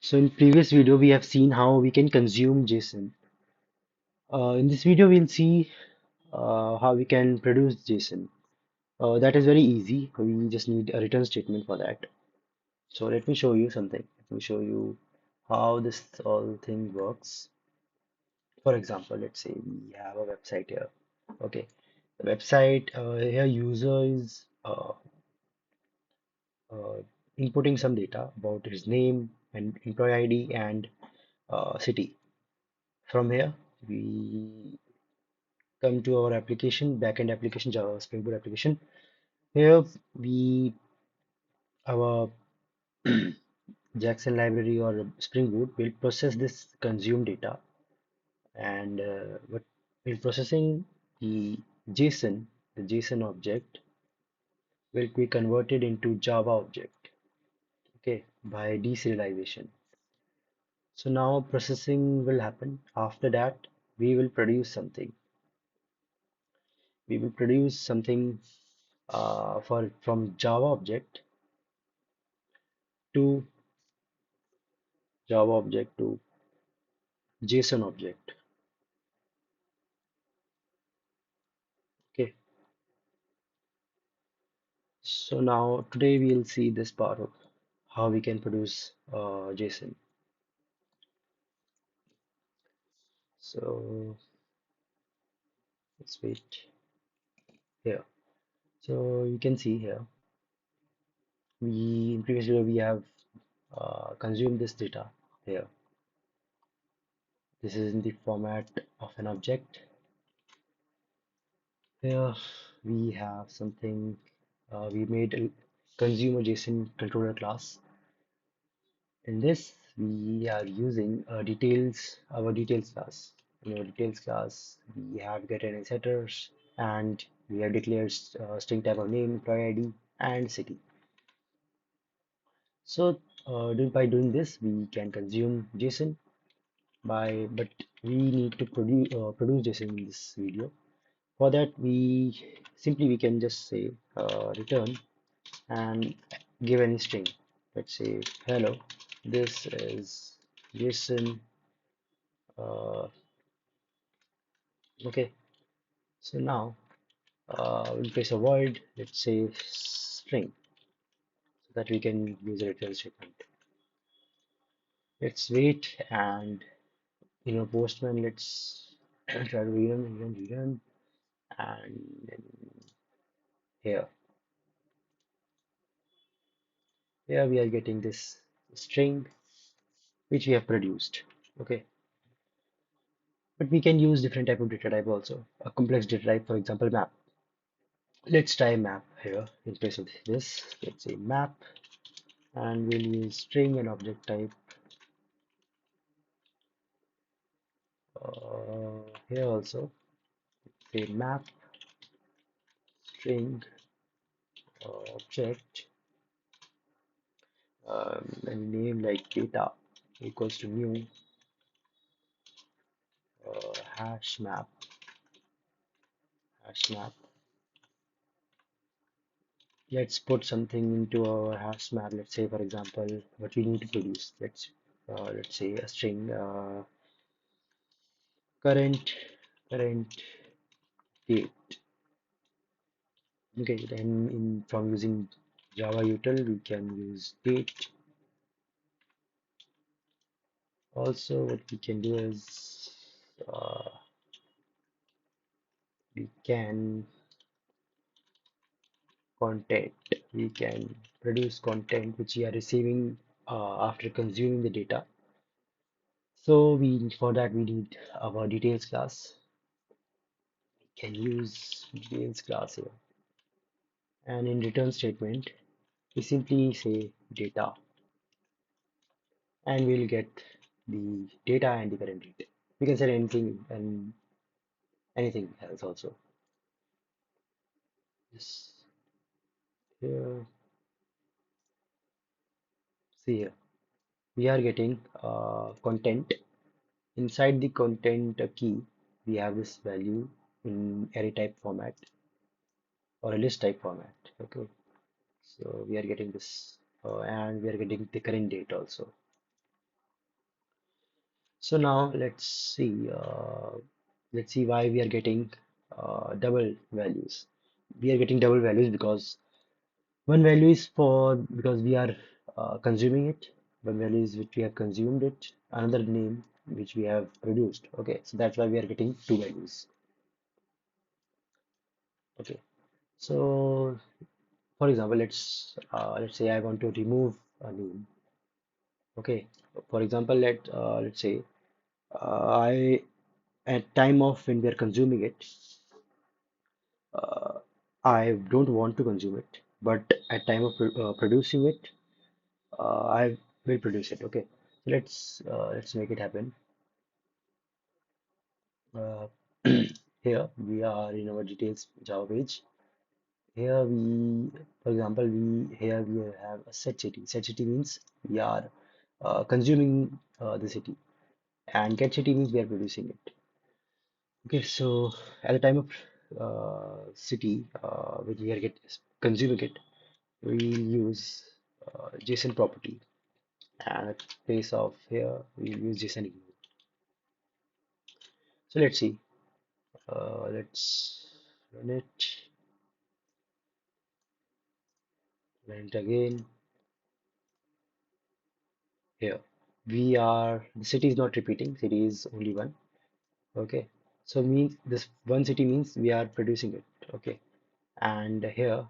So in previous video we have seen how we can consume JSON. In this video we'll see how we can produce JSON. That is very easy. We just need a return statement for that. So let me show you something. Let me show you how this whole thing works. For example, let's say we have a website here. Okay, the website here user is uh, inputting some data about his name and employee ID and city. From here, we come to our application, backend application, Java Spring Boot application. Here we our Jackson library or Spring Boot will process this consumed data and what will processing the JSON, the JSON object will be converted into Java object, okay, by deserialization. So now processing will happen. After that, we will produce something. We will produce something for from Java object to Java object to JSON object. Okay, so now today we'll see this part of how we can produce JSON. So let's wait here. So you can see here we in previous video we have consumed this data here. This is in the format of an object. Here we have something we made a consumer JSON controller class. In this, we are using our details class. In our details class, we have get any setters and we have declared string type of name, employee ID, and city. So, by doing this, we can consume JSON but we need to produce JSON in this video. For that, we can just say return and give any string. Let's say hello. This is JSON. Uh, okay. So now we'll place a void. Let's say string, so that we can use a return statement. Let's wait and Postman. Let's try to rerun, and then here, here we are getting this string which we have produced. Okay. But we can use different type of data type also. A complex data type, for example, map. Let's try map here in place of this. Let's say map, and we'll use string and object type. Here also, say map string object and name like data equals to new hash map hash map. Let's put something into our hash map. Let's say, for example, what we need to produce. Let's say a string current date. Okay, then from using Java util we can use date. Also, what we can do is uh, we can content. We can produce content which we are receiving after consuming the data. So we for that we need our details class. We can use details class here, and in return statement we simply say data, and we'll get the data and the current date. We can set anything and anything else also. Yes, here, see here, we are getting content. Inside the content key, we have this value in array type format or a list type format. Okay, so we are getting this, and we are getting the current date also. So now let's see why we are getting double values. We are getting double values because one value is for because we are consuming it. One value is which we have consumed it. Another name which we have produced. Okay, so that's why we are getting two values. Okay, so for example, let's say I want to remove a name. Okay, for example, let's say I at time of when we are consuming it, uh, I don't want to consume it, but at time of producing it, I will produce it. Okay, so let's make it happen. Uh, Here we are in our details Java page. Here we, for example, we have a set city. Set city means we are consuming the city, and get city means we are producing it. Okay, so at the time of city, when we are consuming it, we use JSON property, and at place of here we use JSON ignore. So let's see. Let's run it. Run it again. Here the city is not repeating. City is only one. Okay, so means this one city means we are producing it. Okay, and here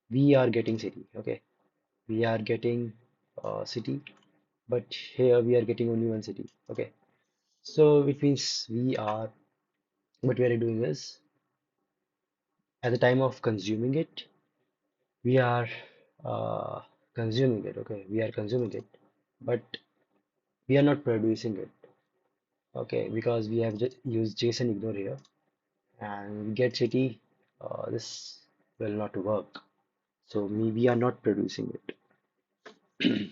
we are getting city. Okay, we are getting city, but here we are getting only one city. Okay, so it means what we are doing is at the time of consuming it, we are uh, consuming it. Okay, we are consuming it, but we are not producing it. Okay, because we have just used JSON ignore here and get city. This will not work. So we are not producing it.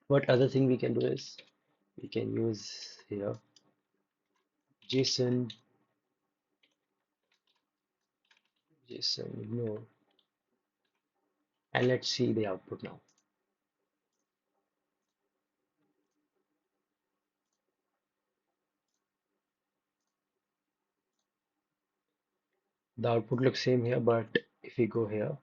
What other thing we can do is we can use here JSON JSON ignore, and let's see the output now. The output looks same here, but if we go here,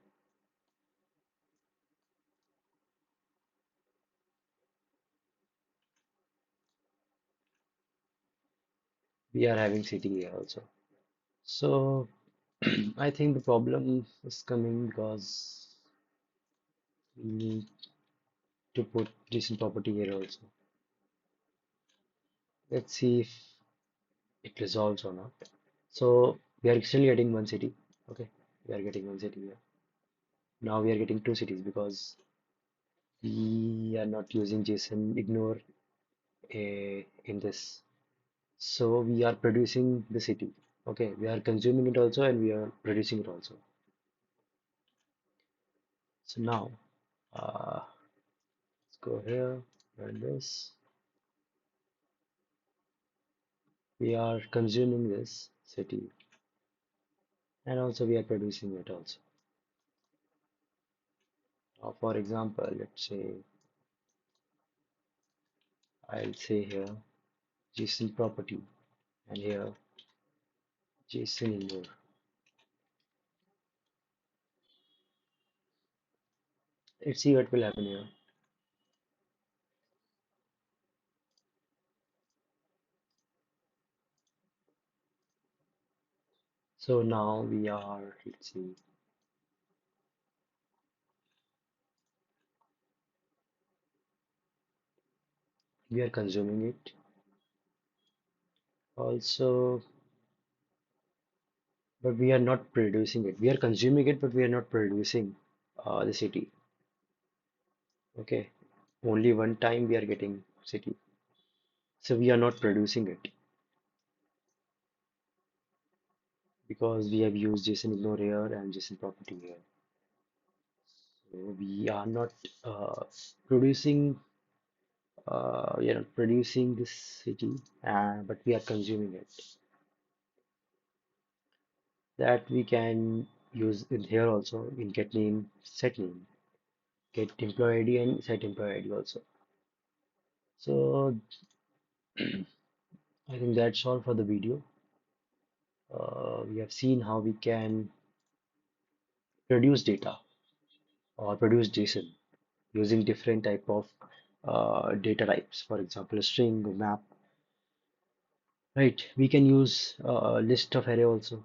we are having city here also. So I think the problem is coming because we need to put JSON property here also. Let's see if it resolves or not. So we are still getting one city. Okay, we are getting one city here. Now we are getting two cities because we are not using JSON ignore in this. So we are producing the city. Okay, we are consuming it also and we are producing it also. So now let's go here, run this. We are consuming this city and also we are producing it also. Now, for example, let's say I'll say here JSON property and here JSON ignore. Let's see what will happen here. So now let's see, we are consuming it also, but we are not producing it. We are consuming it, but we are not producing the city. Okay, only one time we are getting city, so we are not producing it because we have used JSON ignore here and JSON property here. So we are not uh, producing. We are not producing this city, but we are consuming it. That we can use in here also in get name, set name, get employee ID and set employee ID also. So I think that's all for the video. We have seen how we can produce data or produce JSON using different type of data types. For example, a string, a map, right? We can use a list of array also.